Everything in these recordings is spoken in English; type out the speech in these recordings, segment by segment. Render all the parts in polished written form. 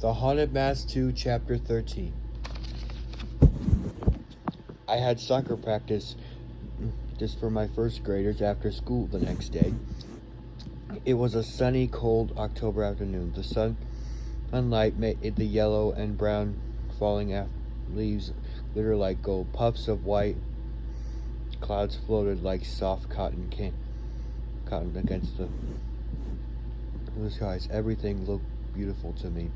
The Haunted Mass 2, Chapter 13. I had soccer practice just for my first graders after school the next day. It was a sunny, cold October afternoon. The sunlight made the yellow and brown falling leaves glitter like gold. Puffs of white clouds floated like soft cotton against the blue skies. Everything looked beautiful to me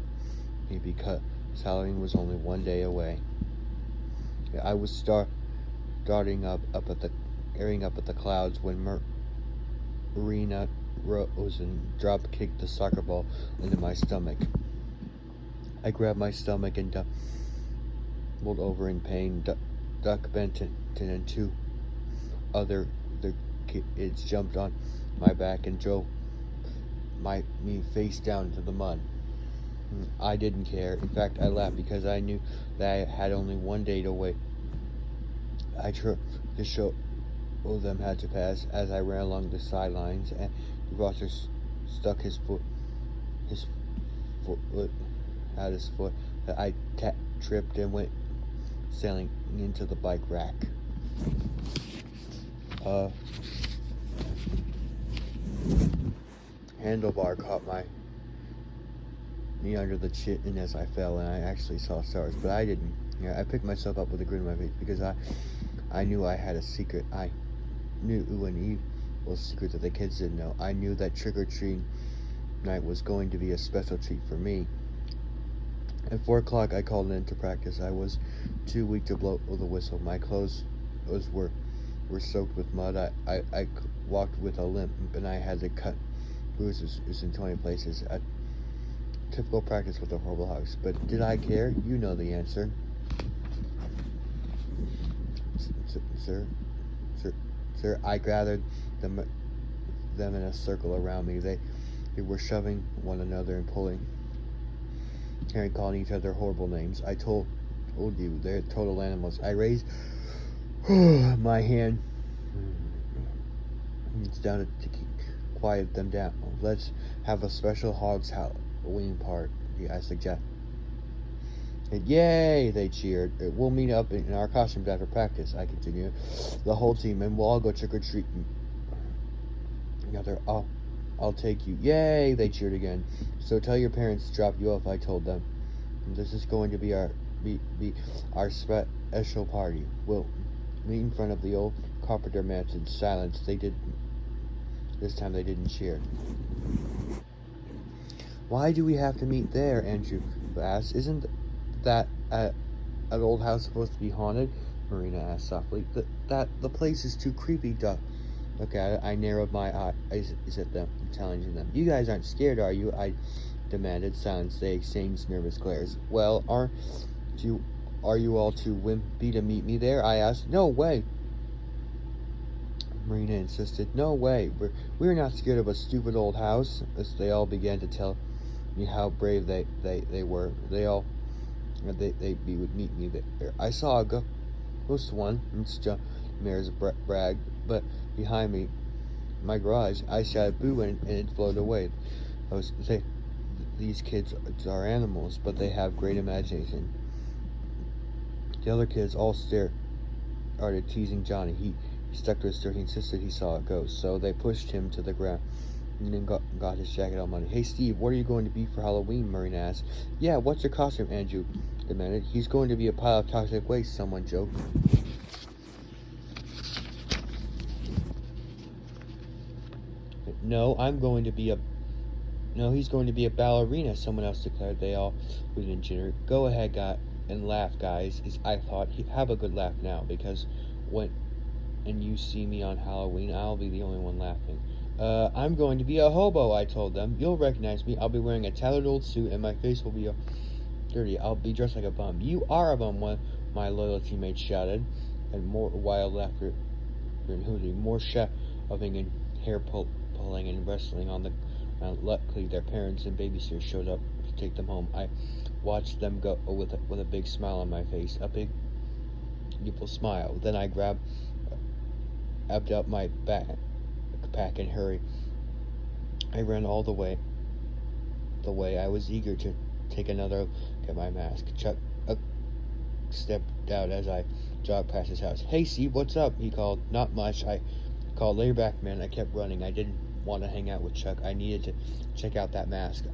because Halloween was only one day away. I was starting up at the clouds when Marina rose and drop kicked the soccer ball into my stomach. I grabbed my stomach and doubled over in pain. Duck Benton and two other kids jumped on my back and drove me face down into the mud. I didn't care. In fact, I laughed because I knew that I had only one day to wait. I tried to show them had to pass as I ran along the sidelines, and Rosser stuck his foot out his foot. I tripped and went sailing into the bike rack. Handlebar caught my knee under the chin as I fell, and I actually saw stars, but I didn't. I picked myself up with a grin on my face because I knew I had a secret. I knew an evil secret that the kids didn't know. I knew that trick-or-treat night was going to be a special treat for me. At 4 o'clock, I called in to practice. I was too weak to blow the whistle. My clothes were soaked with mud. I walked with a limp, and I had to cut bruises in 20 places. A typical practice with a horrible house. But did I care? You know the answer. Sir, I gathered them in a circle around me. They were shoving one another and pulling and calling each other horrible names. I told you, they're total animals. I raised my hand down to quiet them down. Let's have a special Hogs Halloween party, I suggest. Yay, they cheered. We'll meet up in our costumes after practice, I continued. The whole team, and we'll all go trick-or-treating together. I'll take you. Yay, they cheered again. So tell your parents to drop you off, I told them. This is going to be our special party. We'll meet in front of the old Carpenter mansion. Silence. This time they didn't cheer. Why do we have to meet there? Andrew asked. Isn't that an old house supposed to be haunted? Marina asked softly. The place is too creepy, Duck. Look at it. I narrowed my eyes at them, challenging them. You guys aren't scared, are you? I demanded. Silence. They exchanged nervous glares. Well, are you all too wimpy to meet me there? I asked. No way. Marina insisted. No way. We're not scared of a stupid old house. As they all began to tell me how brave they were. They would meet me there. I saw a ghost one. It's John Mayor's brag, but behind me, my garage, I shouted boo and it floated away. These kids are animals, but they have great imagination. The other kids all started teasing Johnny. He stuck to his story. He insisted he saw a ghost, so they pushed him to the ground and then got his jacket all muddy. Hey Steve, what are you going to be for Halloween? Marina asked. Yeah, what's your costume? Andrew demanded. He's going to be a pile of toxic waste, someone joked. No, he's going to be a ballerina, someone else declared. They all hooted and jittered. Go ahead, and laugh, guys. I thought, have a good laugh now, because when you see me on Halloween, I'll be the only one laughing. I'm going to be a hobo, I told them. You'll recognize me. I'll be wearing a tattered old suit, and my face will be dirty. I'll be dressed like a bum. You are a bum, one my loyal teammates shouted, and more wild laughter and hooting, more shoving and hair pulling and wrestling on the ground. Luckily, their parents and babysitters showed up to take them home. I watched them go with a big smile on my face, a big evil smile. Then I grabbed up my backpack and hurried. I ran all the way. I was eager to take another look at my mask. Chuck stepped out as I jogged past his house. "Hey, Steve, what's up?" he called. "Not much," I called. "Later back, man." I kept running. I didn't want to hang out with Chuck. I needed to check out that mask.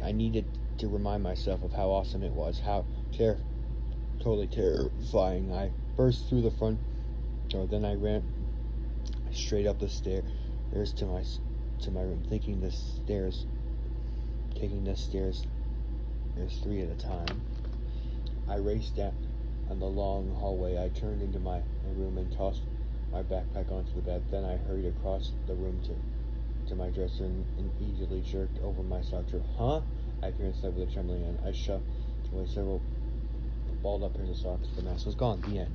I needed to remind myself of how awesome it was, how totally terrifying. I burst through the front door, then I ran straight up the stairs to my room, taking the stairs there's 3 at a time. I raced down on the long hallway. I turned into my room and tossed my backpack onto the bed. Then I hurried across the room to my dresser and easily jerked over my sock drawer. "Huh?" I experienced with a trembling hand. I shoved away several balled up pairs of socks. The mask was gone. The end.